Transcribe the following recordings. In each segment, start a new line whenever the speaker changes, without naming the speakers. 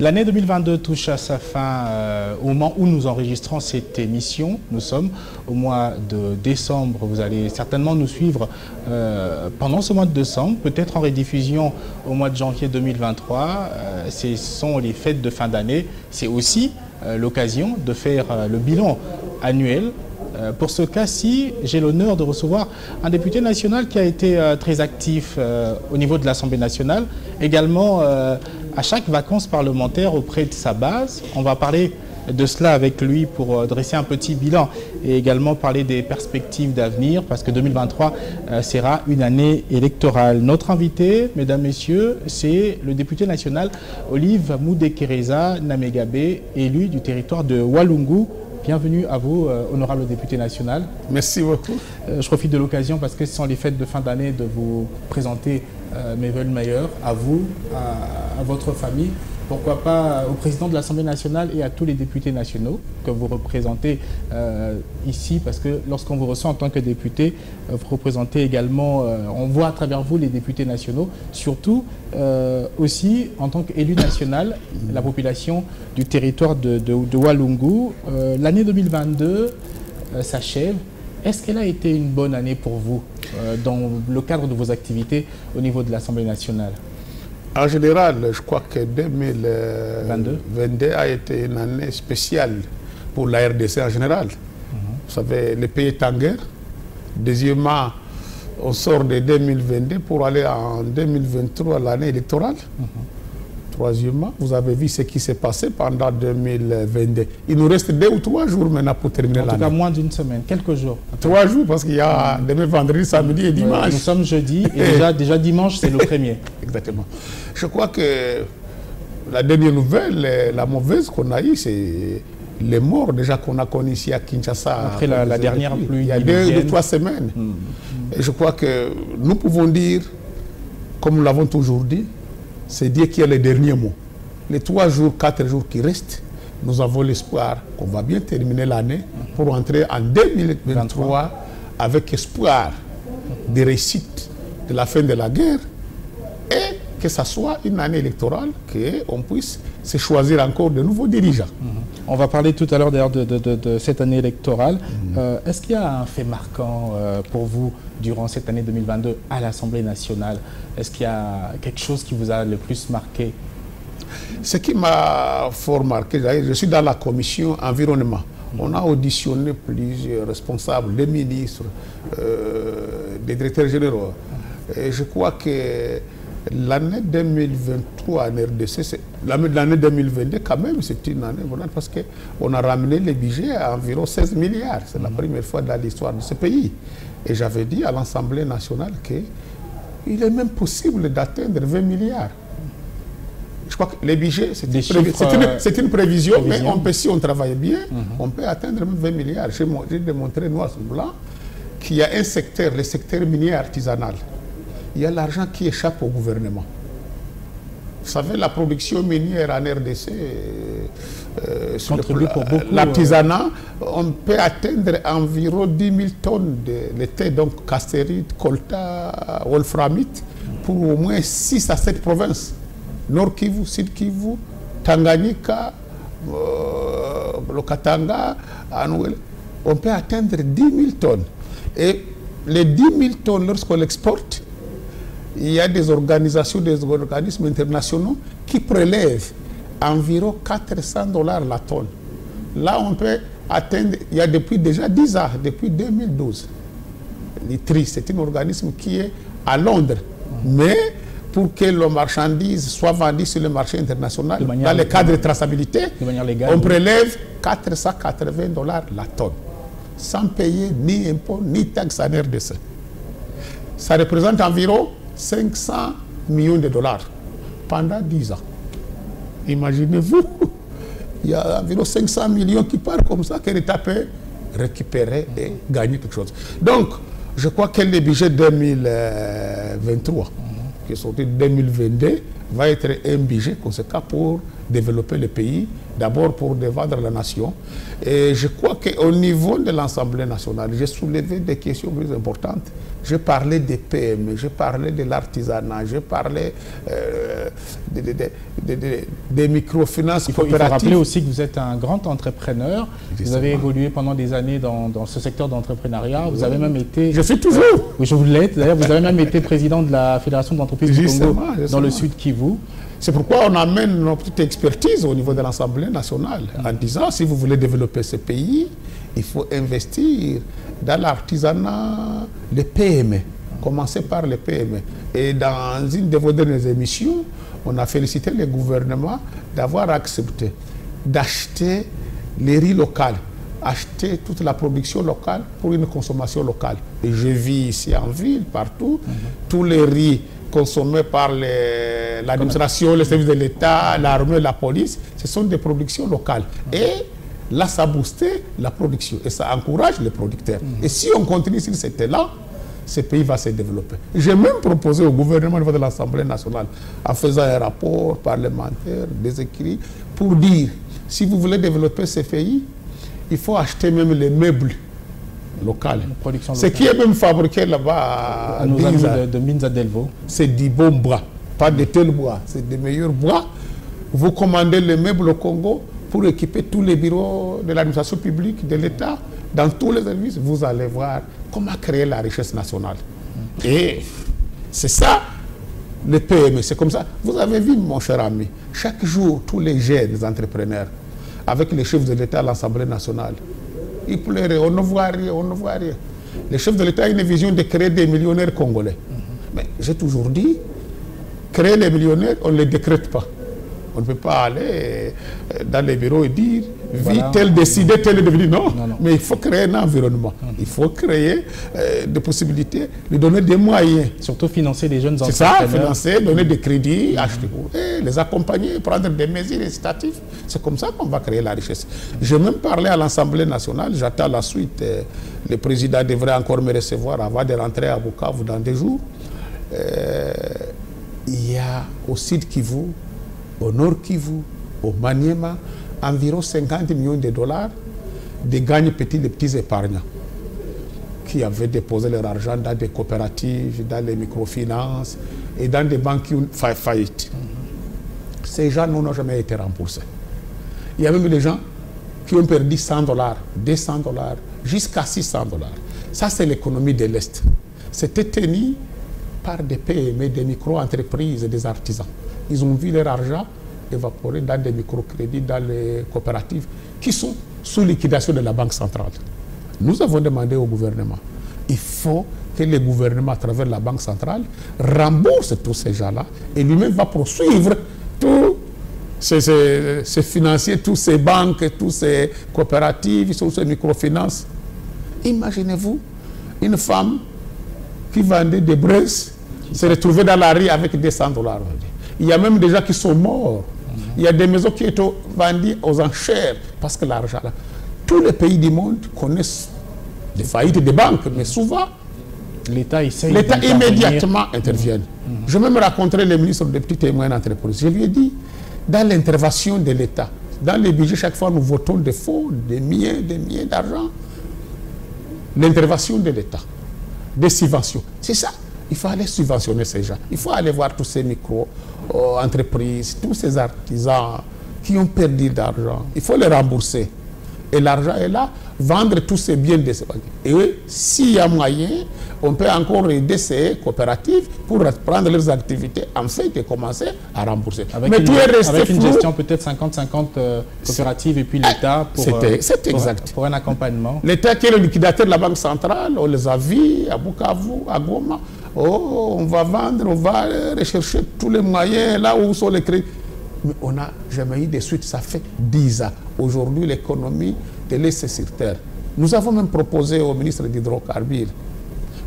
L'année 2022 touche à sa fin au moment où nous enregistrons cette émission. Nous sommes au mois de décembre. Vous allez certainement nous suivre pendant ce mois de décembre, peut-être en rediffusion au mois de janvier 2023. Ce sont les fêtes de fin d'année. C'est aussi l'occasion de faire le bilan annuel. Pour ce cas-ci, j'ai l'honneur de recevoir un député national qui a été très actif au niveau de l'Assemblée nationale, également à chaque vacances parlementaires auprès de sa base. On va parler de cela avec lui pour dresser un petit bilan et également parler des perspectives d'avenir parce que 2023 sera une année électorale. Notre invité, mesdames, messieurs, c'est le député national Olive Moudekereza Namegabe, élu du territoire de Walungu. Bienvenue à vous, honorable député national.
Merci beaucoup.
Je profite de l'occasion parce que ce sont les fêtes de fin d'année de vous présenter mes vœux meilleurs à vous, à votre famille. Pourquoi pas au président de l'Assemblée nationale et à tous les députés nationaux que vous représentez ici, parce que lorsqu'on vous reçoit en tant que député, vous représentez également, on voit à travers vous les députés nationaux, surtout aussi en tant qu'élu national, la population du territoire de Walungu. L'année 2022 s'achève. Est-ce qu'elle a été une bonne année pour vous dans le cadre de vos activités au niveau de l'Assemblée nationale?
En général, je crois que 2022 a été une année spéciale pour la RDC en général. Vous savez, le pays est en guerre. Deuxièmement, on sort de 2022 pour aller en 2023, l'année électorale. Troisièmement, vous avez vu ce qui s'est passé pendant 2022. Il nous reste 2 ou 3 jours maintenant pour terminer l'année.
En tout cas, moins d'une semaine, quelques jours.
3 jours parce qu'il y a demain, vendredi, samedi et dimanche.
Nous sommes jeudi et déjà dimanche, c'est le premier.
Exactement. Je crois que la dernière nouvelle, la mauvaise qu'on a eue, c'est les morts déjà qu'on a connus ici à Kinshasa.
Après la dernière pluie.
Il y a 2 ou 3 semaines. Et je crois que nous pouvons dire, comme nous l'avons toujours dit, c'est Dieu qui a les derniers mots. Les 3 jours, 4 jours qui restent, nous avons l'espoir qu'on va bien terminer l'année pour entrer en 2023 avec espoir de réussite de la fin de la guerre et que ce soit une année électorale, qu'on puisse se choisir encore de nouveaux dirigeants.
On va parler tout à l'heure d'ailleurs de cette année électorale. Est-ce qu'il y a un fait marquant pour vous durant cette année 2022 à l'Assemblée nationale? Est-ce qu'il y a quelque chose qui vous a le plus marqué?
Ce qui m'a fort marqué, je suis dans la commission environnement. On a auditionné plusieurs responsables, des ministres, des directeurs généraux. Et je crois que l'année 2023 en RDC, l'année 2022 quand même, c'est une année parce qu'on a ramené les budgets à environ 16 milliards. C'est la première fois dans l'histoire de ce pays. Et j'avais dit à l'Assemblée nationale qu'il est même possible d'atteindre 20 milliards. Je crois que les budgets, c'est une prévision, mais on peut, si on travaille bien, on peut atteindre même 20 milliards. J'ai démontré noir sur blanc qu'il y a un secteur, le secteur minier artisanal. Il y a l'argent qui échappe au gouvernement. Vous savez, la production minière en RDC, sur l'artisanat, on peut atteindre environ 10 000 tonnes de l'été, donc castérite, colta, wolframite, pour au moins 6 à 7 provinces. Nord Kivu, Sud Kivu, Tanganyika, le Katanga, on peut atteindre 10 000 tonnes. Et les 10 000 tonnes, lorsqu'on l'exporte, il y a des organisations, des organismes internationaux qui prélèvent environ 400 $ la tonne. Là, on peut atteindre, il y a depuis déjà 10 ans, depuis 2012. L'ITRI, c'est un organisme qui est à Londres. Mais pour que le marchandise soit vendu sur le marché international, dans le cadre de traçabilité, on prélève 480 $ la tonne, sans payer ni impôts ni taxes en RDC. Ça représente environ 500 millions de dollars pendant 10 ans. Imaginez-vous, il y a environ 500 millions qui partent comme ça, que l'État peut récupérer et gagner quelque chose. Donc, je crois que le budget 2023, qui est sorti 2022, va être un budget conséquent pour développer le pays, d'abord pour défendre la nation. Et je crois qu'au niveau de l'Assemblée nationale, j'ai soulevé des questions plus importantes. Je parlais des PME, je parlais de l'artisanat, je parlais des microfinances coopératives.
Il faut rappeler aussi que vous êtes un grand entrepreneur. Vous avez évolué pendant des années dans ce secteur d'entrepreneuriat. Vous avez même été...
Je suis toujours.
Oui, je vous l'êtes. D'ailleurs, vous avez même été président de la Fédération d'entreprises du Congo dans le Sud Kivu.
C'est pourquoi on amène notre petite expertise au niveau de l'Assemblée nationale en disant, si vous voulez développer ce pays, il faut investir dans l'artisanat, les PME. Commencer par les PME. Et dans une de vos dernières émissions, on a félicité le gouvernement d'avoir accepté d'acheter les riz locaux, acheter toute la production locale pour une consommation locale. Et je vis ici en ville, partout, tous les riz consommés par l'administration, les services de l'État, l'armée, la police, ce sont des productions locales. Et là, ça a boosté la production et ça encourage les producteurs. Et si on continue sur cet élan, ce pays va se développer. J'ai même proposé au gouvernement au niveau de l'Assemblée nationale, en faisant un rapport parlementaire, des écrits, pour dire, si vous voulez développer ce pays, il faut acheter même les meubles locaux. Ce qui est même fabriqué là-bas
à nos amis de Minza Delvaux.
C'est du bon bois, pas de tel bois, c'est des meilleurs bois. Vous commandez les meubles au Congo pour équiper tous les bureaux de l'administration publique, de l'État, dans tous les services, vous allez voir comment créer la richesse nationale. Et c'est ça, les PME, c'est comme ça. Vous avez vu, mon cher ami, chaque jour, tous les jeunes entrepreneurs, avec les chefs de l'État à l'Assemblée nationale, ils pleuraient, on ne voit rien, on ne voit rien. Les chefs de l'État ont une vision de créer des millionnaires congolais. Mais j'ai toujours dit, créer les millionnaires, on ne les décrète pas. On ne peut pas aller dans les bureaux et dire, voilà, tel décidé, tel est devenu. Non. Mais il faut créer un environnement. Il faut créer des possibilités, lui donner des moyens.
Surtout financer les jeunes entrepreneurs.
C'est ça, financer, donner des crédits, acheter, les accompagner, prendre des mesures incitatives. C'est comme ça qu'on va créer la richesse. J'ai même parlé à l'Assemblée nationale, j'attends la suite. Le président devrait encore me recevoir avant de rentrer à Bukavu dans 2 jours. Il y a au Sud Kivu, au Nord Kivu, au Maniema, environ 50 millions de dollars de gagne les petits épargnants qui avaient déposé leur argent dans des coopératives, dans les microfinances et dans des banques qui ont fait faillite. Ces gens n'ont jamais été remboursés. Il y a même des gens qui ont perdu 100 dollars, 200 dollars, jusqu'à 600 dollars. Ça, c'est l'économie de l'Est. C'était tenu par des PME, des micro-entreprises et des artisans. Ils ont vu leur argent évaporer dans des microcrédits, dans les coopératives, qui sont sous liquidation de la Banque centrale. Nous avons demandé au gouvernement, il faut que le gouvernement, à travers la Banque centrale, rembourse tous ces gens-là et lui-même va poursuivre tous ces financiers, tous ces banques, tous ces coopératives, tous ces microfinances. Imaginez-vous une femme qui vendait des braises s'est retrouvée dans la rue avec 200 dollars. Il y a même des gens qui sont morts. Il y a des maisons qui sont vendues aux enchères parce que l'argent là. Tous les pays du monde connaissent des faillites des banques, mais souvent
l'État
immédiatement intervient. Je vais même rencontrer le ministre des petites et moyennes entreprises. Je lui ai dit, dans l'intervention de l'État, dans les budgets, chaque fois nous votons des fonds, des milliers d'argent. L'intervention de l'État, des subventions, c'est ça. Il faut aller subventionner ces gens. Il faut aller voir tous ces micro-entreprises, tous ces artisans qui ont perdu d'argent. Il faut les rembourser. Et l'argent est là, vendre tous ces biens de ces banques. Et s'il y a moyen, on peut encore aider ces coopératives pour reprendre leurs activités afin de commencer à rembourser.
Avec une gestion peut-être 50-50 coopératives et puis l'État pour un accompagnement.
L'État qui est le liquidateur de la Banque centrale, on les a vus à Bukavu, à Goma. Oh, on va vendre, on va rechercher tous les moyens là où sont les crédits. Mais on n'a jamais eu de suite, ça fait 10 ans. Aujourd'hui, l'économie de l'Est sur terre. Nous avons même proposé au ministre de l'Hydrocarbures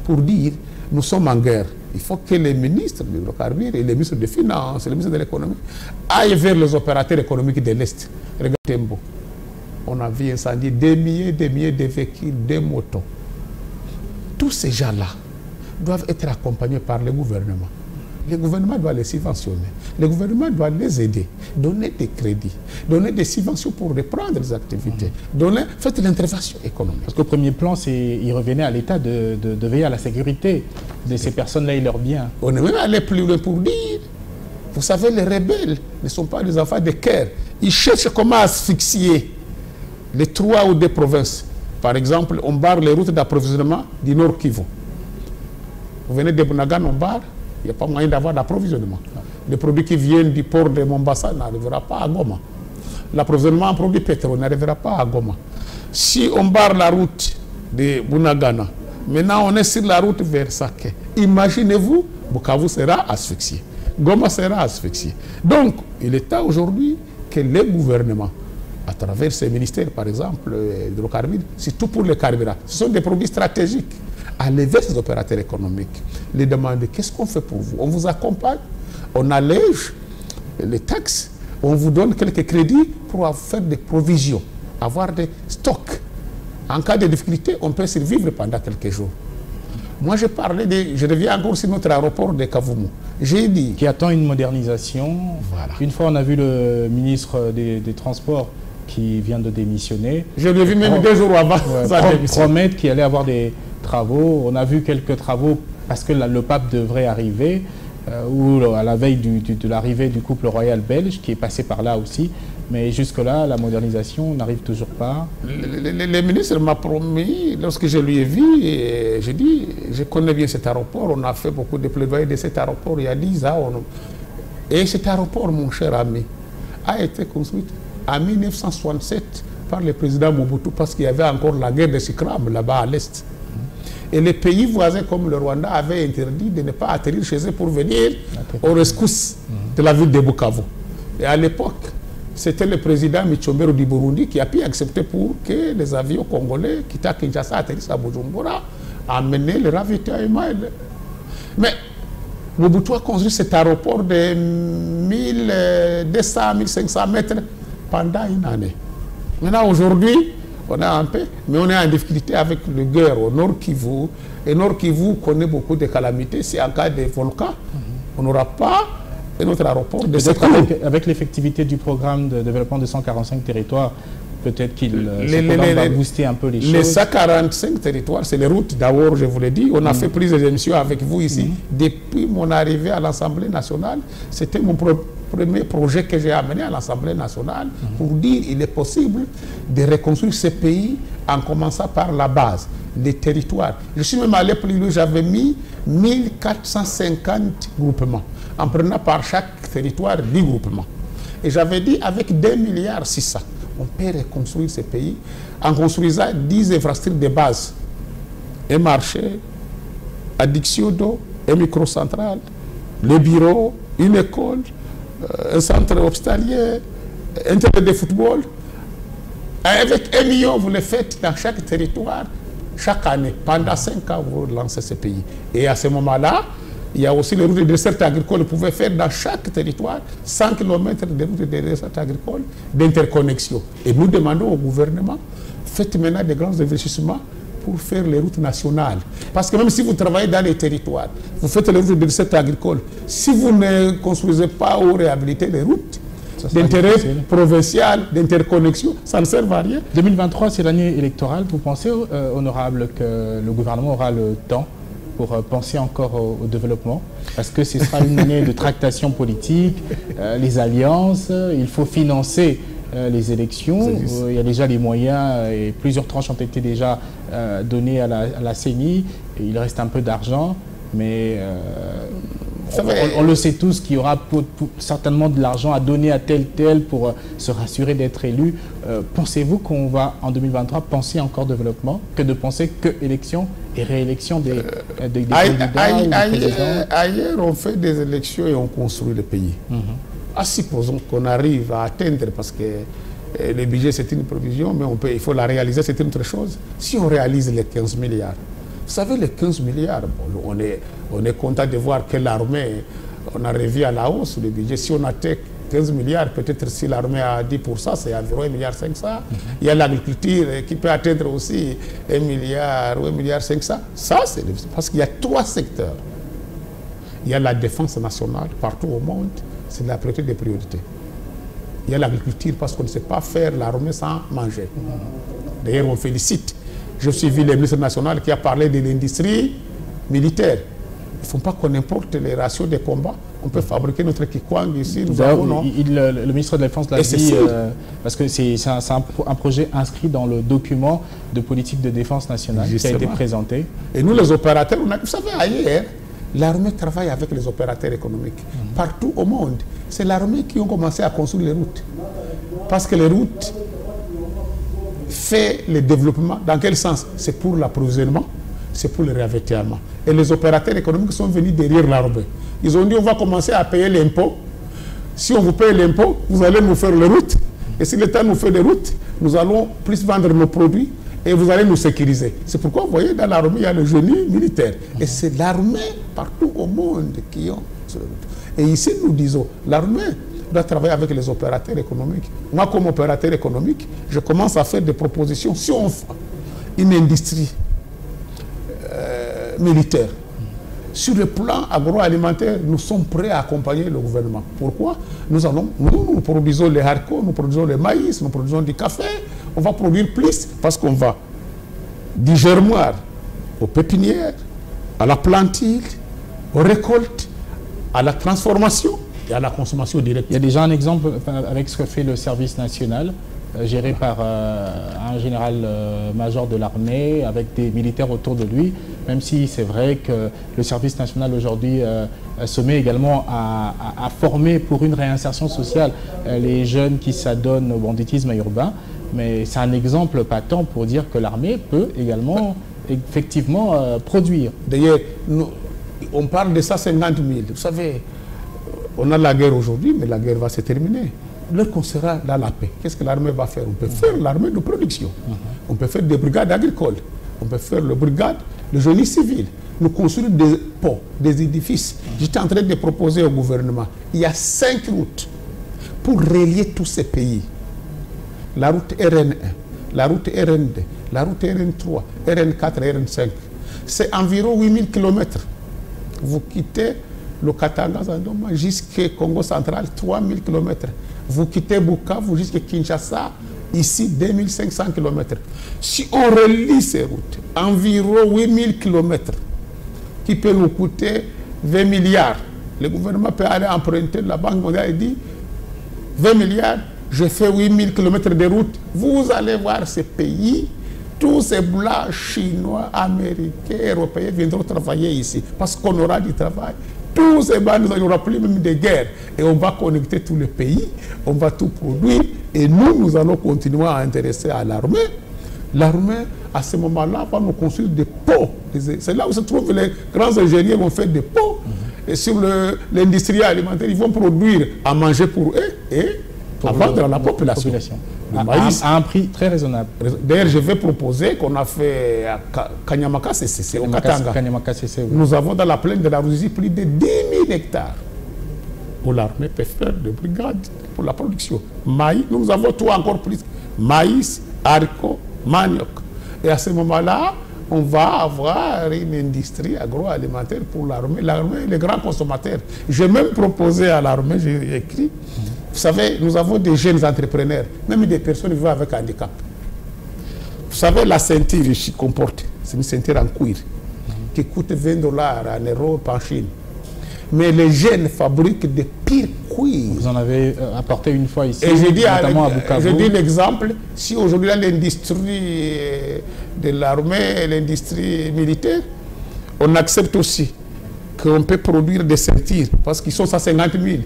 pour dire, nous sommes en guerre. Il faut que les ministres de l'Hydrocarbures et les ministres des Finances, et les ministres de l'Économie aillent vers les opérateurs économiques de l'Est. Regardez Tembo. On a vu incendier des milliers de véhicules, des motos. Tous ces gens-là doivent être accompagnés par le gouvernement. le gouvernement doit les subventionner. Le gouvernement doit les aider, donner des crédits, donner des subventions pour reprendre les activités, faites l'intervention économique.
Parce qu'au premier plan, il revenait à l'État de veiller à la sécurité de ces personnes-là et leurs biens.
On est même allé plus loin pour dire, vous savez, les rebelles ne sont pas des enfants de cœur. Ils cherchent comment asphyxier les 3 ou 2 provinces. Par exemple, on barre les routes d'approvisionnement du Nord Kivu. Vous venez de Bunagana, on barre, il n'y a pas moyen d'avoir d'approvisionnement. Les produits qui viennent du port de Mombasa n'arriveront pas à Goma. L'approvisionnement en produits pétroliers n'arrivera pas à Goma. Si on barre la route de Bunagana, maintenant on est sur la route vers Sake. Imaginez-vous, Bukavu sera asphyxié. Goma sera asphyxié. Donc, il est temps aujourd'hui que les gouvernements, à travers ces ministères, par exemple, hydrocarbures, surtout pour les carburants, ce sont des produits stratégiques, aller vers ces opérateurs économiques, les demander qu'est-ce qu'on fait pour vous. On vous accompagne, on allège les taxes, on vous donne quelques crédits pour faire des provisions, avoir des stocks. En cas de difficulté, on peut survivre pendant quelques jours. Moi, je reviens encore sur notre aéroport de Kavumu. J'ai dit...
Qui attend une modernisation.
Voilà.
Une fois, on a vu le ministre des Transports qui vient de démissionner.
Je l'ai vu même 2 jours avant.
Promettre qu'il allait avoir des travaux. On a vu quelques travaux parce que le pape devrait arriver, ou à la veille de l'arrivée du couple royal belge, qui est passé par là aussi. Mais jusque-là, la modernisation n'arrive toujours pas.
Le ministre m'a promis, lorsque je lui ai vu, j'ai dit, je connais bien cet aéroport, on a fait beaucoup de plaidoyer de cet aéroport il y a 10 ans. Et cet aéroport, mon cher ami, a été construit en 1967 par le président Mobutu, parce qu'il y avait encore la guerre de Sikram là-bas à l'Est. Et les pays voisins comme le Rwanda avaient interdit de ne pas atterrir chez eux pour venir aux rescousses de la ville de Bukavu. Et à l'époque, c'était le président Michombero du Burundi qui a pu accepter pour que les avions congolais quittant Kinshasa atterrissent à Bujumbura, amener le ravitaillement. Mais Mobutu a construit cet aéroport de 1200-1500 mètres pendant une année. Maintenant, aujourd'hui, on est en paix, mais on est en difficulté avec le guerre au Nord Kivu. Et Nord Kivu connaît beaucoup de calamités. Si en cas de volcan, on n'aura pas notre aéroport de secours.
Avec l'effectivité du programme de développement de 145 territoires, peut-être qu'il va booster un peu les choses.
Les 145 territoires, c'est les routes d'abord, je vous l'ai dit. On a fait plusieurs émissions avec vous ici. Depuis mon arrivée à l'Assemblée nationale, c'était mon premier projet que j'ai amené à l'Assemblée nationale pour dire qu'il est possible de reconstruire ce pays en commençant par la base, les territoires. Je suis même allé plus loin, j'avais mis 1450 groupements, en prenant par chaque territoire 10 groupements. Et j'avais dit, avec 2,6 milliards, on peut reconstruire ce pays en construisant 10 infrastructures de base. Un marché, addiction d'eau, un microcentrale, le bureau, une école, un centre hospitalier, un terrain de football. Avec 1 million, vous le faites dans chaque territoire, chaque année. Pendant 5 ans, vous lancez ce pays. Et à ce moment-là, il y a aussi les routes de dessert agricole. Vous pouvez faire dans chaque territoire 100 km de routes de dessert agricole d'interconnexion. Et nous demandons au gouvernement, faites maintenant des grands investissements pour faire les routes nationales. Parce que même si vous travaillez dans les territoires, vous faites les routes de dessert agricole, si vous ne construisez pas ou réhabilitez les routes d'intérêt provincial, d'interconnexion, ça ne sert à rien.
2023, c'est l'année électorale. Vous pensez, honorable, que le gouvernement aura le temps pour penser encore au développement? Parce que ce sera une année de tractation politique, les alliances, il faut financer les élections. Il y a déjà les moyens et plusieurs tranches ont été déjà données à la CENI. Il reste un peu d'argent, mais on le sait tous qu'il y aura certainement de l'argent à donner à tel pour se rassurer d'être élu. Pensez-vous qu'on va en 2023 penser encore développement que de penser que élection et réélection des candidats ou des présidents?
Ailleurs, on fait des élections et on construit le pays. Supposons qu'on arrive à atteindre, parce que le budget c'est une provision, mais il faut la réaliser, c'est une autre chose. Si on réalise les 15 milliards, vous savez, les 15 milliards, bon, on est content de voir que l'armée, on a revu à la hausse le budget. Si on atteint 15 milliards, peut-être si l'armée a 10%, c'est environ 1,5 milliard. Il y a l'agriculture qui peut atteindre aussi 1 milliard ou 1,5 milliard. Ça, c'est parce qu'il y a 3 secteurs. Il y a la défense nationale partout au monde, c'est la priorité des priorités. Il y a l'agriculture parce qu'on ne sait pas faire l'armée sans manger. D'ailleurs, on félicite. Je suis vu le ministre national qui a parlé de l'industrie militaire. Il ne faut pas qu'on importe les ratios des combats. On peut fabriquer notre kikwang ici.
Le ministre de la Défense l'a dit, parce que c'est un projet inscrit dans le document de politique de défense nationale qui a été présenté.
Et nous, les opérateurs, vous savez, ailleurs, l'armée travaille avec les opérateurs économiques. Partout au monde, c'est l'armée qui ont commencé à construire les routes. Parce que les routes fait le développement. Dans quel sens? C'est pour l'approvisionnement, c'est pour le ravitaillement. Et les opérateurs économiques sont venus derrière l'armée. Ils ont dit on va commencer à payer l'impôt. Si on vous paye l'impôt, vous allez nous faire les routes. Et si l'État nous fait des routes, nous allons plus vendre nos produits et vous allez nous sécuriser. C'est pourquoi, vous voyez, dans l'armée, il y a le génie militaire. Et c'est l'armée partout au monde qui ont ces routes. Et ici, nous disons, l'armée doit travailler avec les opérateurs économiques. Moi, comme opérateur économique, je commence à faire des propositions. Si on fait une industrie militaire, sur le plan agroalimentaire, nous sommes prêts à accompagner le gouvernement. Pourquoi? Nous produisons les haricots, nous produisons le maïs, nous produisons du café. On va produire plus parce qu'on va du germoir aux pépinières, à la plantille, aux récoltes, à la transformation et à la consommation directe.
Il y a déjà un exemple avec ce que fait le service national, géré par un général-major de l'armée, avec des militaires autour de lui, même si c'est vrai que le service national aujourd'hui se met également à former pour une réinsertion sociale les jeunes qui s'adonnent au banditisme urbain. Mais c'est un exemple patent pour dire que l'armée peut également effectivement produire.
D'ailleurs, on parle de 150 000. Vous savez, on a la guerre aujourd'hui, mais la guerre va se terminer. Lorsqu'on sera dans la paix, qu'est-ce que l'armée va faire? On peut faire l'armée de production. On peut faire des brigades agricoles. On peut faire le brigade de génie civil. Nous construire des ponts, des édifices. J'étais en train de proposer au gouvernement, il y a 5 routes pour relier tous ces pays. La route RN1, la route RN2, la route RN3, RN4, RN5. C'est environ 8000 km. Vous quittez le Katanga jusqu'au Congo central, 3000 km. Vous quittez Bukavu jusqu'à Kinshasa, ici 2500 km. Si on relie ces routes, environ 8000 km, qui peut nous coûter 20 milliards. Le gouvernement peut aller emprunter, la Banque mondiale et dit 20 milliards, je fais 8000 km de route. Vous allez voir ces pays, tous ces blancs chinois, américains, européens viendront travailler ici parce qu'on aura du travail. Tous ces blancs, il n'y aura plus même de guerre. Et on va connecter tous les pays, on va tout produire. Et nous allons continuer à intéresser à l'armée. L'armée, à ce moment-là, va nous construire des pots. C'est là où se trouvent les grands ingénieurs vont faire des pots. Et sur l'industrie alimentaire, ils vont produire à manger pour eux et à vendre à la population.
À un prix très raisonnable.
D'ailleurs, je vais proposer qu'on a fait à Kanyamaka CCC, au Katanga.
Oui.
Nous avons dans la plaine de la Russie plus de 10 000 hectares où l'armée peut faire des brigades pour la production. Maïs, nous avons tout encore plus. Maïs, haricots, manioc. Et à ce moment-là, on va avoir une industrie agroalimentaire pour l'armée. L'armée est le grand consommateur. J'ai même proposé à l'armée, j'ai écrit, vous savez, nous avons des jeunes entrepreneurs, même des personnes vivant avec handicap. Vous savez, la ceinture ici qu'on porte, c'est une ceinture en cuir qui coûte 20 $ en Europe, en Chine. Mais les jeunes fabriquent des pires cuirs.
Vous en avez apporté une fois ici,
et je dis
notamment à Bukavu.
Je dis l'exemple, si aujourd'hui l'industrie de l'armée, l'industrie militaire, on accepte aussi qu'on peut produire des ceintures, parce qu'ils sont 150 000.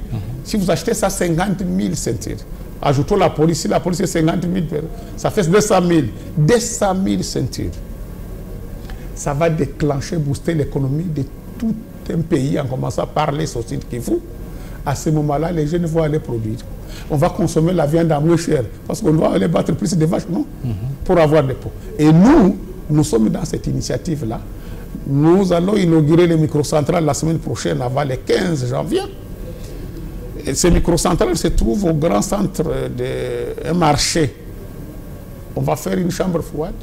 Si vous achetez 150 000 ceintures, ajoutons la police, si la police est 50 000, ça fait 200 000. 200 000 ceintures. Ça va déclencher, booster l'économie de tout un pays, en commençant par les sociétés qui font. À ce moment-là, les jeunes vont aller produire. On va consommer la viande à moins cher, parce qu'on doit aller battre plus de vaches, non? Pour avoir des pots. Et nous sommes dans cette initiative-là. Nous allons inaugurer les microcentrales la semaine prochaine, avant le 15 janvier. Et ces microcentrales se trouvent au grand centre d'un marché. On va faire une chambre froide.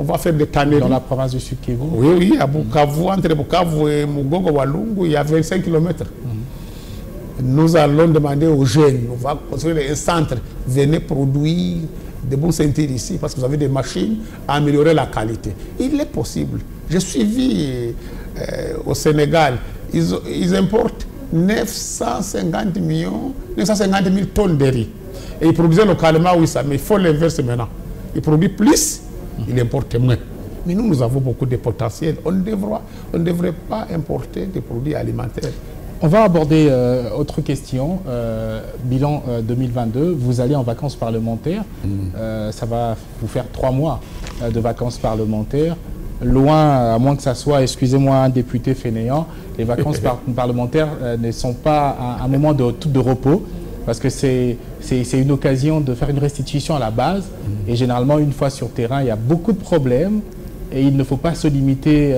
on va faire des tanneries.
Dans la province du Sud Kivu?
Oui, oui, à Bukavu, entre Bukavu et Mugogo Walungu, il y a 25 km. Nous allons demander aux jeunes, on va construire un centre, venez produire des bons ceintures ici, parce que vous avez des machines à améliorer la qualité. Il est possible. J'ai suivi au Sénégal, ils importent 950 000 tonnes de riz. Et ils produisaient localement, oui, ça, mais il faut l'inverser maintenant. Ils produisent plus, ils importent moins. Mais nous avons beaucoup de potentiel. On ne devrait pas importer des produits alimentaires.
On va aborder autre question. Bilan 2022, vous allez en vacances parlementaires. Ça va vous faire 3 mois de vacances parlementaires. Loin, à moins que ça soit, excusez-moi, un député fainéant, les vacances parlementaires ne sont pas un moment de repos, parce que c'est une occasion de faire une restitution à la base. Et généralement, une fois sur terrain, il y a beaucoup de problèmes. Et il ne faut pas se limiter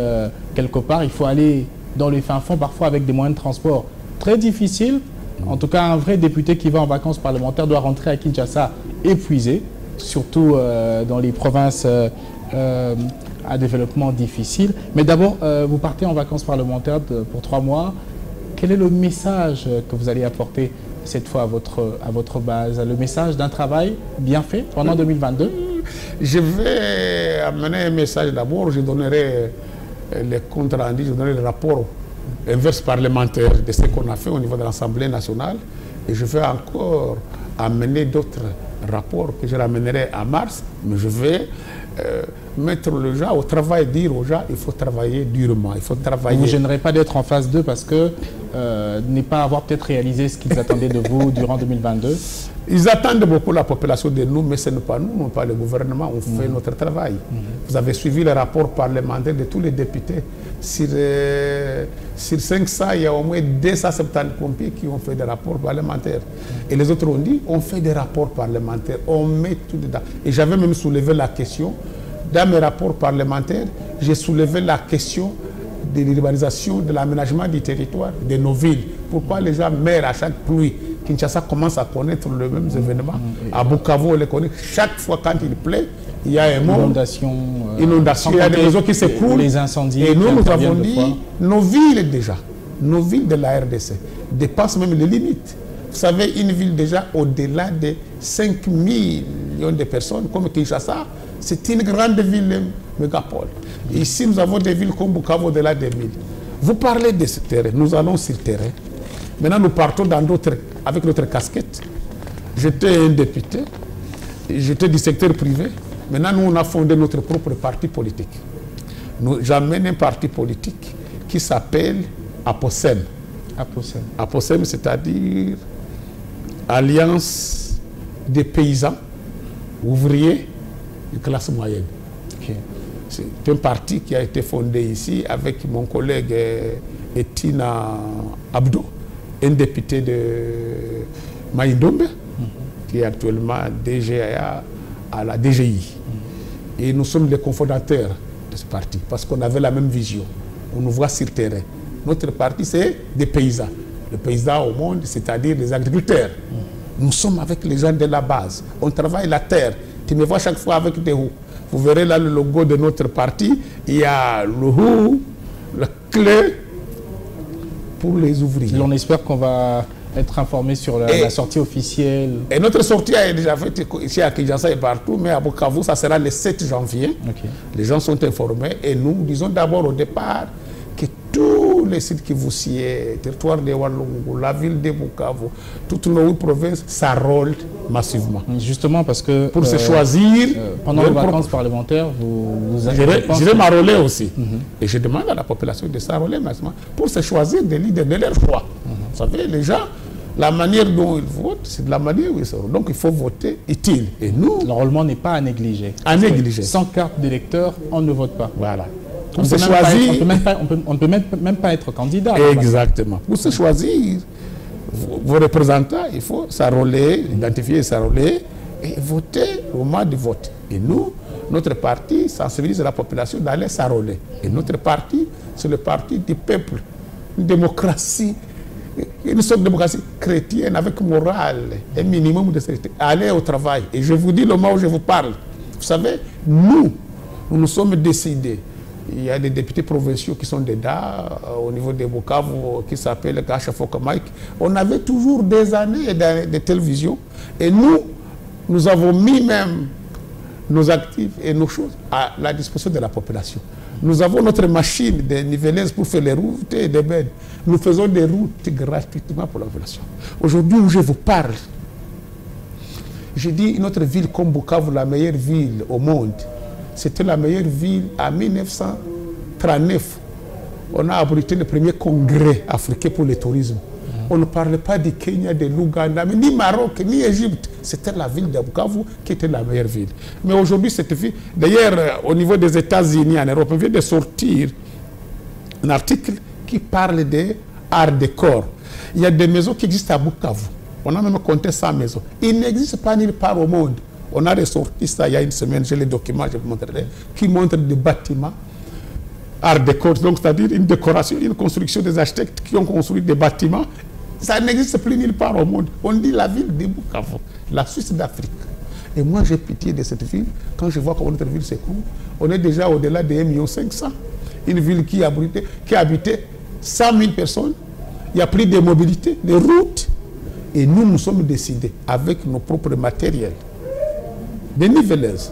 quelque part. Il faut aller dans les fins fonds, parfois avec des moyens de transport très difficiles. En tout cas, un vrai député qui va en vacances parlementaires doit rentrer à Kinshasa épuisé, surtout dans les provinces à développement difficile. Mais d'abord, vous partez en vacances parlementaires pour 3 mois. Quel est le message que vous allez apporter cette fois à votre base? Le message d'un travail bien fait pendant 2022?
Je vais amener un message d'abord. Je donnerai les comptes rendus, je donnerai le rapport inverse parlementaire de ce qu'on a fait au niveau de l'Assemblée nationale. Et je vais encore amener d'autres rapports que je ramènerai en mars. Mais je vais mettre les gens au travail, dire aux gens il faut travailler durement, il faut travailler.
Vous ne gênerez pas d'être en phase 2 parce que ne pas avoir peut-être réalisé ce qu'ils attendaient de vous durant 2022?
Ils attendent beaucoup la population de nous, mais ce n'est pas nous, non pas le gouvernement, on fait notre travail. Vous avez suivi le rapport parlementaire de tous les députés. Sur 500, il y a au moins 270 pompiers qui ont fait des rapports parlementaires. Et les autres ont dit, on fait des rapports parlementaires, on met tout dedans. Et j'avais même soulevé la question, dans mes rapports parlementaires, j'ai soulevé la question de l'urbanisation, de l'aménagement du territoire, de nos villes. Pourquoi les gens meurent à chaque pluie? Kinshasa commence à connaître les mêmes événements. À Bukavu, on les connaît. Chaque fois quand il pleut, il y a un monde.
Inondation,
il y a des réseaux qui s'écoulent.
Les incendies.
Et nous avons dit, nos villes déjà, nos villes de la RDC, dépassent même les limites. Vous savez, une ville déjà au-delà de 5 millions de personnes, comme Kinshasa, c'est une grande ville mégapole. Ici, nous avons des villes comme Bukavu au-delà des 1000. Vous parlez de ce terrain, nous allons sur le terrain. Maintenant, nous partons dans avec notre casquette. J'étais un député, j'étais du secteur privé. Maintenant, nous, on a fondé notre propre parti politique. J'amène un parti politique qui s'appelle APOSEM. APOSEM, c'est-à-dire Alliance des paysans, ouvriers et classe moyenne.
Okay.
C'est un parti qui a été fondé ici avec mon collègue Etina Abdo, un député de Maïndombe, qui est actuellement DGA à la DGI. Et nous sommes les cofondateurs de ce parti, parce qu'on avait la même vision. On nous voit sur le terrain. Notre parti, c'est des paysans. Les paysans au monde, c'est-à-dire les agriculteurs. Nous sommes avec les gens de la base. On travaille la terre. Tu me vois chaque fois avec des roues. Vous verrez là le logo de notre parti. Il y a le roue, la clé pour les ouvriers.
On espère qu'on va être informé sur la sortie officielle.
Et notre sortie est déjà faite ici à Kinshasa et partout, mais à Bukavu, ça sera le 7 janvier. Okay. Les gens sont informés et nous disons d'abord au départ que tous les sites qui vous sied, territoire de Walungu, la ville de Bukavu, toutes nos provinces, ça roule massivement.
Justement parce que
pour se choisir,
pendant les vacances parlementaires, vous avez
je vais m'enrôler aussi. Et je demande à la population de s'enrôler massivement pour se choisir des leaders de leur choix. Vous savez, les gens, la manière dont ils votent, c'est de la manière où ils seront. Donc il faut voter utile. Et nous,
l'enrôlement n'est pas à négliger.
À négliger.
Sans carte d'électeur, on ne vote pas.
Voilà.
On ne peut même pas être candidat.
Exactement. Pour se choisir vos représentants, il faut s'enrôler, identifier et s'enrôler et voter au moment du vote. Et nous, notre parti sensibilise la population d'aller s'enrôler. Et notre parti, c'est le parti du peuple. Une démocratie, une sorte de démocratie chrétienne avec morale, un minimum de sécurité. Allez au travail. Et je vous dis le moment où je vous parle. Vous savez, nous, nous nous sommes décidés. Il y a des députés provinciaux qui sont dedans, au niveau des Bukavu, qui s'appellent Gachafoka Mike. On avait toujours des années de télévision. Et nous avons mis même nos actifs et nos choses à la disposition de la population. Nous avons notre machine de nivelleuse pour faire les routes et des beds. Nous faisons des routes gratuitement pour la population. Aujourd'hui où je vous parle, je dis notre ville comme Bukavu, la meilleure ville au monde. C'était la meilleure ville en 1939. On a abrité le premier congrès africain pour le tourisme. On ne parlait pas du Kenya, de l'Ouganda, ni Maroc, ni Égypte. C'était la ville de Bukavu qui était la meilleure ville. Mais aujourd'hui, cette ville... D'ailleurs, au niveau des États-Unis, en Europe, on vient de sortir un article qui parle des arts décor. Il y a des maisons qui existent à Bukavu. On a même compté 100 maisons. Il n'existe pas nulle part au monde. On a ressorti ça il y a une semaine, j'ai les documents, je vous montrerai, qui montrent des bâtiments art décor, donc c'est-à-dire une décoration, une construction des architectes qui ont construit des bâtiments. Ça n'existe plus nulle part au monde. On dit la ville de Bukavu, la Suisse d'Afrique. Et moi, j'ai pitié de cette ville. Quand je vois comment notre ville s'écoule, on est déjà au-delà de 1,5 million. Une ville qui habitait 100 000 personnes. Il n'y a plus de mobilité, de routes. Et nous sommes décidés, avec nos propres matériels, des nivelleuses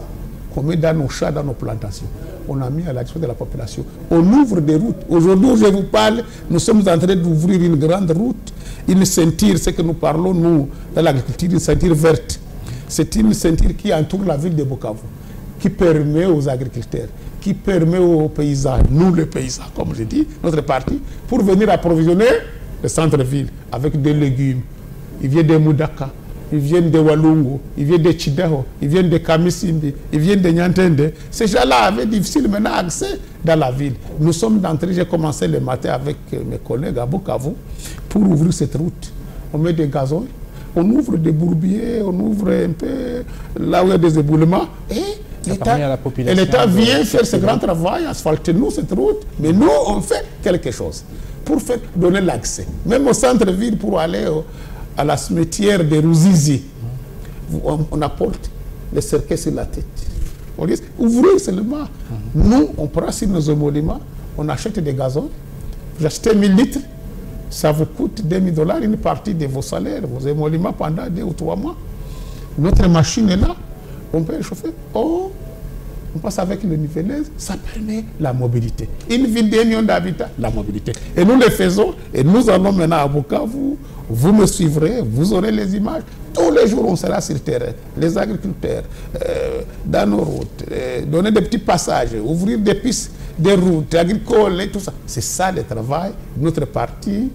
qu'on met dans nos champs, dans nos plantations. On a mis à l'action de la population. On ouvre des routes. Aujourd'hui, où je vous parle, nous sommes en train d'ouvrir une grande route, une ceinture, ce que nous parlons, nous, dans l'agriculture, une ceinture verte. C'est une ceinture qui entoure la ville de Bukavu, qui permet aux agriculteurs, qui permet aux paysans, nous les paysans, comme je dis, notre parti, pour venir approvisionner le centre-ville avec des légumes. Ils viennent de Mudaka, ils viennent de Walungu, ils viennent de Chidaho, ils viennent de Kamisimbi, ils viennent de Nyantende. Ces gens-là avaient difficile maintenant accès dans la ville. Nous sommes d'entrée, j'ai commencé le matin avec mes collègues à Bukavu pour ouvrir cette route. On met des gazons, on ouvre des bourbiers, on ouvre un peu là où il y a des éboulements. Et l'État vient faire ce grand travail, asphalter nous cette route, mais nous, on fait quelque chose pour donner l'accès. Même au centre-ville, pour aller à la cimetière de Ruzizi, on apporte le cercueil sur la tête. On dit, ouvrez seulement. Nous, on prend sur nos émoluments, on achète des gazons, vous achetez 1000 litres, ça vous coûte $2000, une partie de vos salaires, vos émoluments pendant 2 ou 3 mois. Notre machine est là, on peut chauffer. On passe avec le nivelleuse, ça permet la mobilité. Une ville d'1 million d'habitants, la mobilité. Et nous le faisons, et nous allons maintenant à Bukavu, vous me suivrez, vous aurez les images. Tous les jours, on sera sur le terrain, les agriculteurs, dans nos routes, donner des petits passages, ouvrir des pistes, des routes agricoles et tout ça. C'est ça le travail de notre parti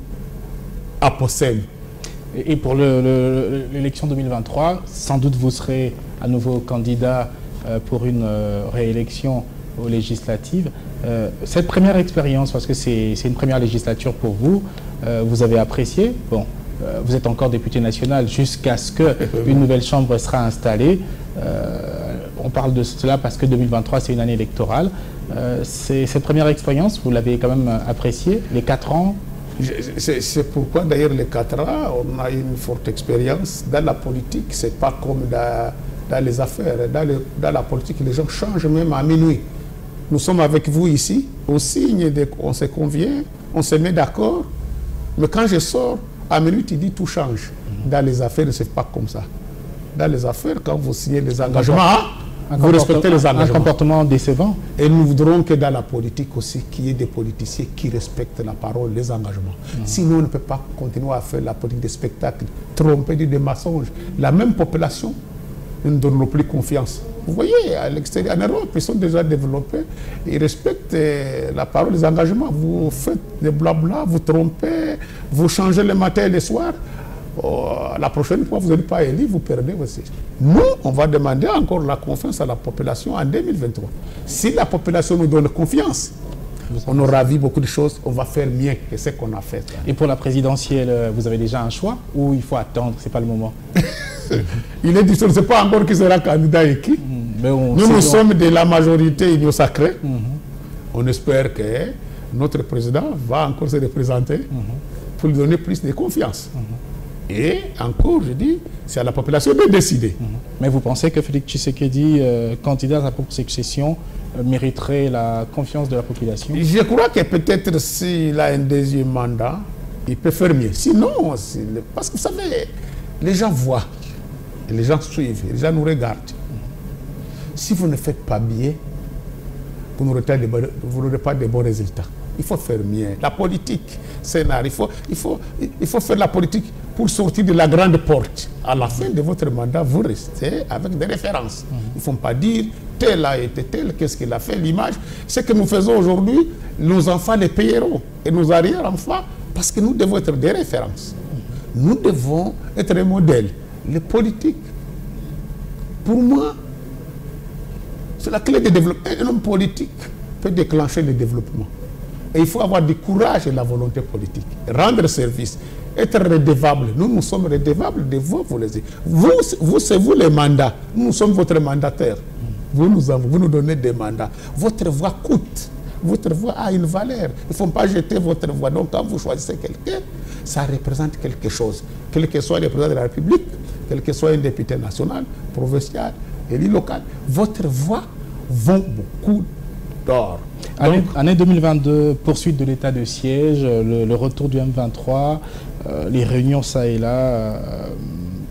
à Possède.
Et pour l'élection 2023, sans doute vous serez à nouveau candidat pour une réélection aux législatives. Cette première expérience, parce que c'est une première législature pour vous, vous avez apprécié. Bon, vous êtes encore député national jusqu'à ce qu'une nouvelle chambre sera installée. On parle de cela parce que 2023, c'est une année électorale. Cette première expérience, vous l'avez quand même appréciée, les 4 ans?
C'est pourquoi d'ailleurs les 4 ans, on a une forte expérience. Dans la politique, c'est pas comme dans les affaires. Dans la politique, les gens changent même à minuit. Nous sommes avec vous ici, on signe, on se convient, on se met d'accord. Mais quand je sors, à minuit, il dit tout change. Dans les affaires, c'est pas comme ça. Dans les affaires, quand vous signez les engagements, vous respectez les engagements.
Un comportement décevant.
Et nous voudrons que dans la politique aussi, qu'il y ait des politiciens qui respectent la parole, les engagements. Sinon, on ne peut pas continuer à faire la politique des spectacles, tromper, dire des mensonges. La même population, nous ne donnons plus confiance. Vous voyez, à l'extérieur, en Europe, ils sont déjà développés. Ils respectent la parole, les engagements. Vous faites des blabla, vous trompez, vous changez le matin et le soir. La prochaine fois, vous n'êtes pas élu, vous perdez aussi. Nous, on va demander encore la confiance à la population en 2023. Si la population nous donne confiance, on aura vu beaucoup de choses, on va faire mieux que ce qu'on a fait.
Et pour la présidentielle, vous avez déjà un choix ou il faut attendre, c'est pas le moment?
Il est dit, on ne sait pas encore qui sera candidat et qui. Nous sommes de la majorité Union Sacrée. On espère que notre président va encore se représenter pour lui donner plus de confiance. Et encore, je dis, c'est à la population de décider.
Mais vous pensez que Félix Tshisekedi, candidat à la propre succession, mériterait la confiance de la population?
Je crois que peut-être s'il a un deuxième mandat, il peut faire mieux. Sinon, parce que vous savez, les gens voient, et les gens suivent, les gens nous regardent. Si vous ne faites pas bien, vous n'aurez pas de bons résultats. Il faut faire mieux. La politique, c'est un art. Il faut faire la politique pour sortir de la grande porte. À la fin de votre mandat, vous restez avec des références. Il ne faut pas dire tel a été tel, qu'est-ce qu'il a fait, l'image. Ce que nous faisons aujourd'hui, nos enfants les payeront et nos arrière-enfants, parce que nous devons être des références. Nous devons être un modèle. Les politiques, pour moi, c'est la clé du développement. Un homme politique peut déclencher le développement. Et il faut avoir du courage et la volonté politique. Rendre service, être redevable. Nous sommes redevables de vous, vous les dites. Vous, c'est vous les mandats. Nous sommes votre mandataire. Vous nous donnez des mandats. Votre voix coûte. Votre voix a une valeur. Il ne faut pas jeter votre voix. Donc, quand vous choisissez quelqu'un, ça représente quelque chose. Quel que soit le président de la République, quel que soit un député national, provincial, élu local, votre voix vaut beaucoup d'or.
Année 2022, poursuite de l'état de siège, le retour du M23, les réunions ça et là,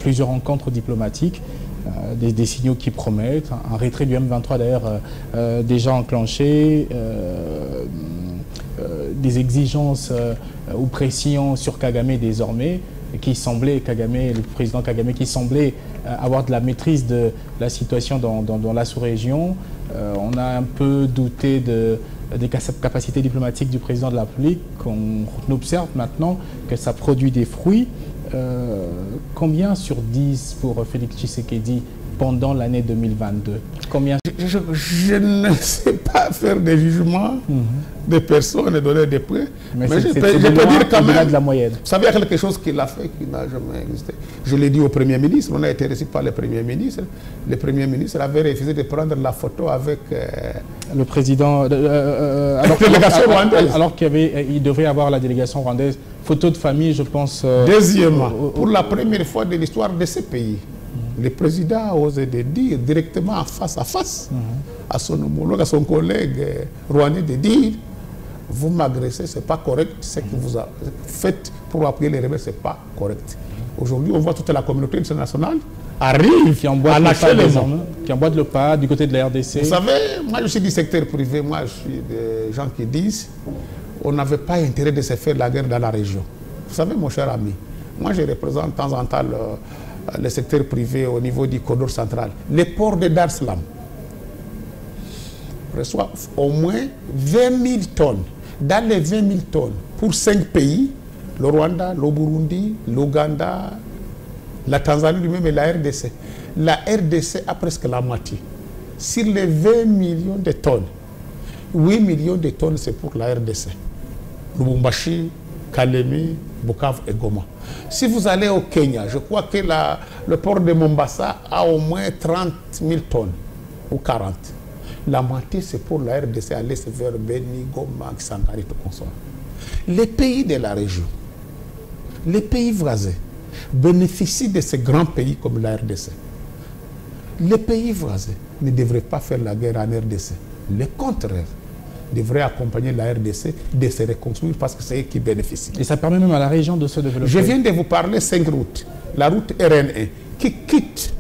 plusieurs rencontres diplomatiques, des signaux qui promettent, un retrait du M23 d'ailleurs déjà enclenché, des exigences ou pressions sur Kagame désormais, le président Kagame qui semblait avoir de la maîtrise de la situation dans la sous-région. On a un peu douté des capacités diplomatiques du président de la République. On observe maintenant que ça produit des fruits. Combien sur 10 pour Félix Tshisekedi pendant l'année 2022? Combien?
Je ne sais pas faire des jugements de personnes et donner des points.
Mais je peux dire quand même de la moyenne.
Vous savez, il y a quelque chose qu'il a fait qui n'a jamais existé. Je l'ai dit au Premier ministre, on a été reçu par le Premier ministre. Le Premier ministre avait refusé de prendre la photo avec
le président. Alors qu'il devrait avoir la délégation rwandaise. Photo de famille, je pense.
Deuxièmement, pour la première fois de l'histoire de ce pays, le président a osé de dire directement face à face à son homologue, à son collègue rwandais, de dire vous m'agressez, ce n'est pas correct, ce que vous faites pour appuyer les rebelles, ce n'est pas correct. Aujourd'hui, on voit toute la communauté internationale arrive à lâcher les mots.
Qui emboîte le pas du côté de la RDC.
Vous savez, moi je suis du secteur privé, moi je suis des gens qui disent on n'avait pas intérêt de se faire la guerre dans la région. Vous savez, mon cher ami, moi je représente de temps en temps le secteur privé au niveau du corridor central. Les ports de Dar es Salaam reçoivent au moins 20 000 tonnes. Dans les 20 000 tonnes, pour 5 pays, le Rwanda, le Burundi, l'Ouganda, la Tanzanie lui-même et la RDC. La RDC a presque la moitié. Sur les 20 millions de tonnes, 8 millions de tonnes c'est pour la RDC. Lubumbashi, Kalemi, Bukavu et Goma. Si vous allez au Kenya, je crois que le port de Mombasa a au moins 30 000 tonnes ou 40. La moitié, c'est pour la RDC à l'est vers Beni, Goma, Kisangani, tout consort. Les pays de la région, les pays voisins, bénéficient de ces grands pays comme la RDC. Les pays voisins ne devraient pas faire la guerre en RDC. Le contraire devrait accompagner la RDC de se reconstruire parce que c'est eux qui bénéficient.
Et ça permet même à la région de se développer.
Je viens de vous parler 5 routes. La route RN1 qui quitte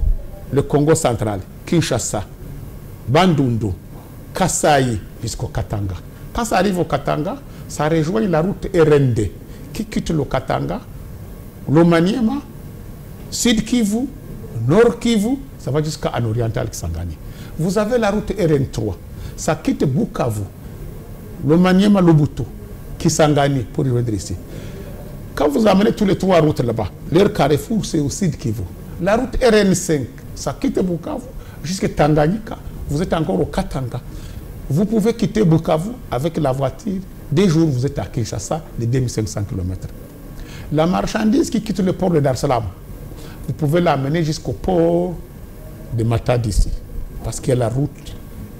le Congo central, Kinshasa, Bandundu, Kasai jusqu'au Katanga. Quand ça arrive au Katanga, ça rejoint la route RN2 qui quitte le Katanga, le Maniema, Sud Kivu, Nord Kivu, ça va jusqu'à en oriental Kisangani. Vous avez la route RN3, ça quitte Bukavu, le Maniema, Lubuntu, Kisangani pour y revenir ici. Quand vous amenez tous les 3 routes là-bas, leur carrefour c'est au Sud Kivu. La route RN5, ça quitte Bukavu jusqu'à Tanganyika. Vous êtes encore au Katanga. Vous pouvez quitter Bukavu avec la voiture. 2 jours, vous êtes à Kinshasa, de 2500 km. La marchandise qui quitte le port de Dar es Salaam, vous pouvez l'amener jusqu'au port de Matadi ici. Parce qu'il y a la route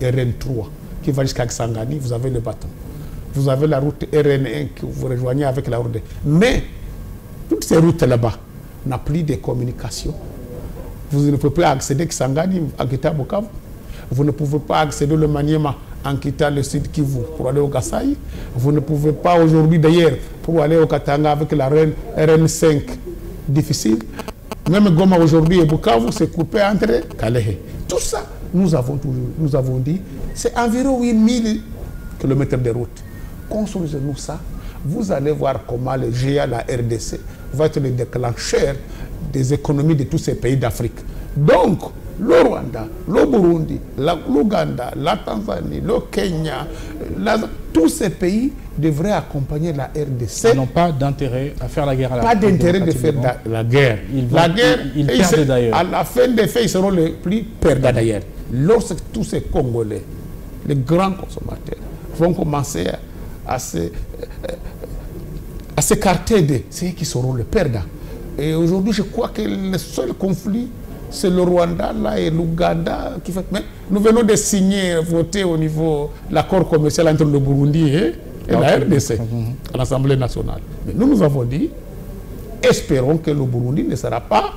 RN3 qui va jusqu'à Kisangani, vous avez le bateau. Vous avez la route RN1 que vous rejoignez avec la route. Mais, toutes ces routes là-bas n'ont plus de communication. Vous ne pouvez pas accéder à Kisangani, à Bukavu. Vous ne pouvez pas accéder au Maniema en quittant le sud Kivu pour aller au Kasaï. Vous ne pouvez pas aujourd'hui, d'ailleurs, pour aller au Katanga avec la RN5, difficile. Même Goma aujourd'hui et Bukavu, c'est coupé entre Calais. Tout ça, nous avons dit, c'est environ 8000 km de route. Construisez-nous ça. Vous allez voir comment le GA, la RDC, va être le déclencheur des économies de tous ces pays d'Afrique. Donc, le Rwanda, le Burundi, l'Ouganda, la Tanzanie, le Kenya, tous ces pays devraient accompagner la RDC.
Ils n'ont pas d'intérêt à faire la guerre à la
Pas d'intérêt de faire la guerre.
Ils perdent d'ailleurs.
À la fin des faits, ils seront les plus perdants d'ailleurs. Lorsque tous ces Congolais, les grands consommateurs, vont commencer à s'écarter de ceux qui seront les perdants. Et aujourd'hui, je crois que le seul conflit, c'est le Rwanda là, et l'Ouganda qui fait. Mais nous venons de signer, voter au niveau de l'accord commercial entre le Burundi et la RDC à l'Assemblée nationale. Mais nous avons dit, espérons que le Burundi ne sera pas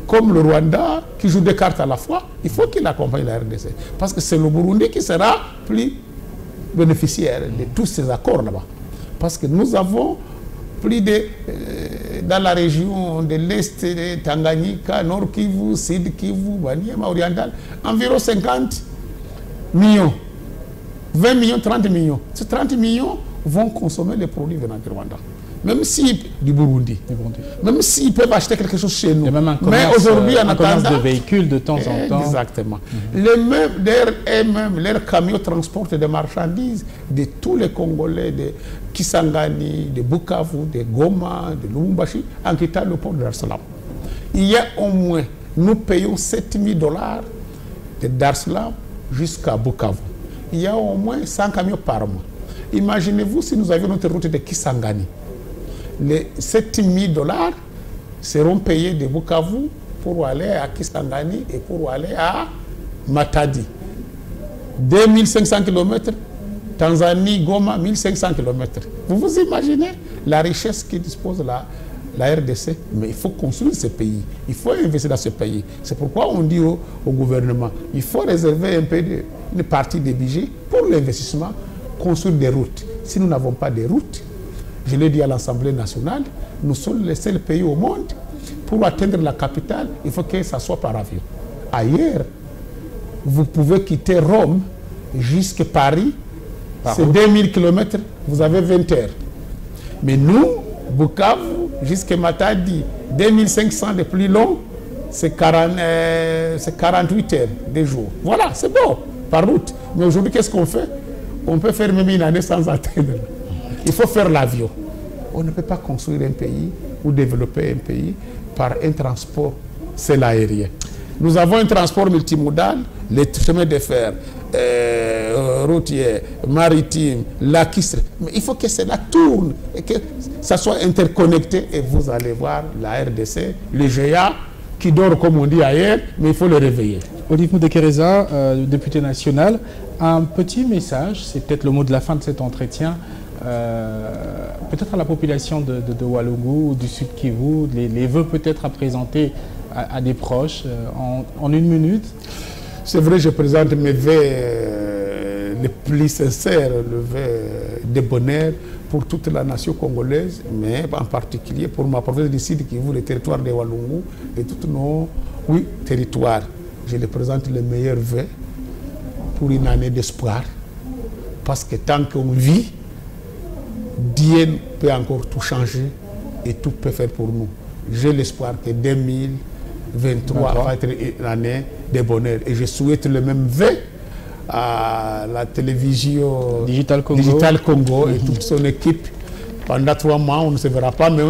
comme le Rwanda qui joue des cartes à la fois. Il faut qu'il accompagne la RDC. Parce que c'est le Burundi qui sera plus bénéficiaire de tous ces accords là-bas. Parce que nous avons plus de, dans la région de l'Est, de Tanganyika, Nord Kivu, Sud Kivu, Maniema oriental, environ 50 millions, 20 millions, 30 millions. Ces 30 millions vont consommer les produits venant du Rwanda. Même si du Burundi. Même s'ils peuvent acheter quelque chose chez nous.
Mais aujourd'hui, en attendant de véhicules de temps en temps.
Exactement. Leurs camions transportent des marchandises de tous les Congolais, de Kisangani, de Bukavu, de Goma, de Lubumbashi, en quittant le port de Dar es Salaam. Il y a au moins, nous payons $7 000 de Dar es Salaam jusqu'à Bukavu. Il y a au moins 100 camions par mois. Imaginez-vous si nous avions notre route de Kisangani. Les $7 000 seront payés de Bukavu pour aller à Kisangani et pour aller à Matadi. 2500 km, Tanzanie, Goma, 1500 km. Vous vous imaginez la richesse qui dispose la RDC? Mais il faut construire ce pays, il faut investir dans ce pays. C'est pourquoi on dit au gouvernement, il faut réserver un peu une partie des budgets pour l'investissement, construire des routes. Si nous n'avons pas de routes, je l'ai dit à l'Assemblée nationale, nous sommes les seuls pays au monde, pour atteindre la capitale, il faut que ça soit par avion. Ailleurs, vous pouvez quitter Rome jusqu'à Paris, c'est 2000 km, vous avez 20 heures. Mais nous, Bukavu, jusqu'à Matadi, 2500 de plus long, c'est 48 heures de jour. Voilà, c'est bon, par route. Mais aujourd'hui, qu'est-ce qu'on fait? On peut faire même une année sans atteindre. Il faut faire l'avion. On ne peut pas construire un pays ou développer un pays par un transport seul aérien. Nous avons un transport multimodal, les chemins de fer, routiers, maritimes, lacistes. Mais il faut que cela tourne et que ça soit interconnecté. Et vous allez voir la RDC, le GA, qui dort comme on dit ailleurs, mais il faut le réveiller.
Olive Mudekereza, député national, un petit message, c'est peut-être le mot de la fin de cet entretien, peut-être à la population de Walungu, du Sud Kivu, les vœux peut-être à présenter à des proches en une minute.
C'est vrai, je présente mes vœux les plus sincères, le vœu de bonheur pour toute la nation congolaise, mais en particulier pour ma province du Sud Kivu, le territoire de Walungu et tous nos territoires. Je les présente les meilleurs vœux pour une année d'espoir, parce que tant qu'on vit, Dieu peut encore tout changer et tout peut faire pour nous. J'ai l'espoir que 2023 va être une année de bonheur. Et je souhaite le même vœu à la télévision Digital Congo et toute son équipe. Pendant 3 mois, on ne se verra pas, mais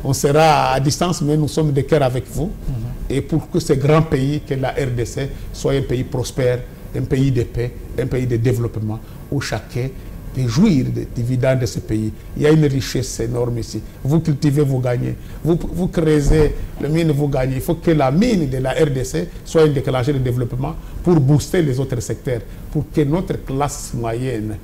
on sera à distance, mais nous sommes de cœur avec vous. Et pour que ce grand pays, que la RDC, soit un pays prospère, un pays de paix, un pays de développement, où chacun peut jouir des dividendes de ce pays. Il y a une richesse énorme ici. Vous cultivez, vous gagnez. Vous creusez le mine, vous gagnez. Il faut que la mine de la RDC soit un déclencheur de développement pour booster les autres secteurs, pour que notre classe moyenne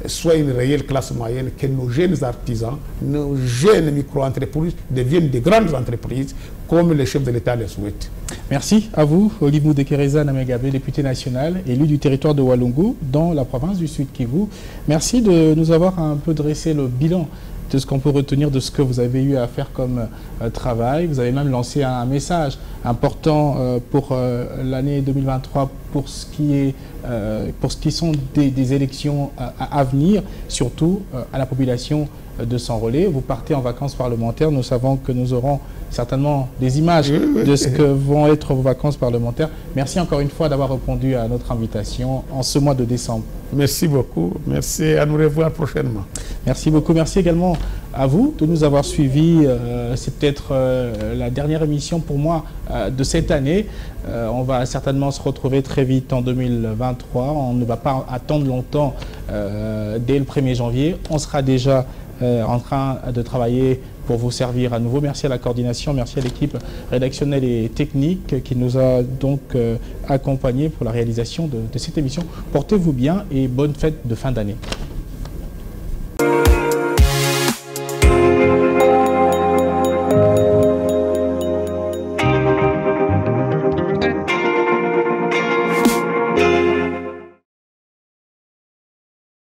soit une réelle classe moyenne, que nos jeunes artisans, nos jeunes micro-entreprises deviennent des grandes entreprises comme le chef de l'État le souhaite.
Merci à vous, Olive Moudekereza Namegabe, député national, élu du territoire de Walungu, dans la province du Sud Kivu. Merci de nous avoir un peu dressé le bilan de ce qu'on peut retenir de ce que vous avez eu à faire comme travail. Vous avez même lancé un message important pour l'année 2023 pour ce qui sont des élections à venir, surtout à la population de s'enrôler. Vous partez en vacances parlementaires. Nous savons que nous aurons certainement des images de ce que vont être vos vacances parlementaires. Merci encore une fois d'avoir répondu à notre invitation en ce mois de décembre.
Merci beaucoup. Merci, à nous revoir prochainement.
Merci beaucoup. Merci également à vous de nous avoir suivis. C'est peut-être la dernière émission pour moi de cette année. On va certainement se retrouver très vite en 2023. On ne va pas attendre longtemps dès le 1er janvier. On sera déjà en train de travailler pour vous servir à nouveau. Merci à la coordination, merci à l'équipe rédactionnelle et technique qui nous a donc accompagnés pour la réalisation de cette émission. Portez-vous bien et bonne fête de fin d'année.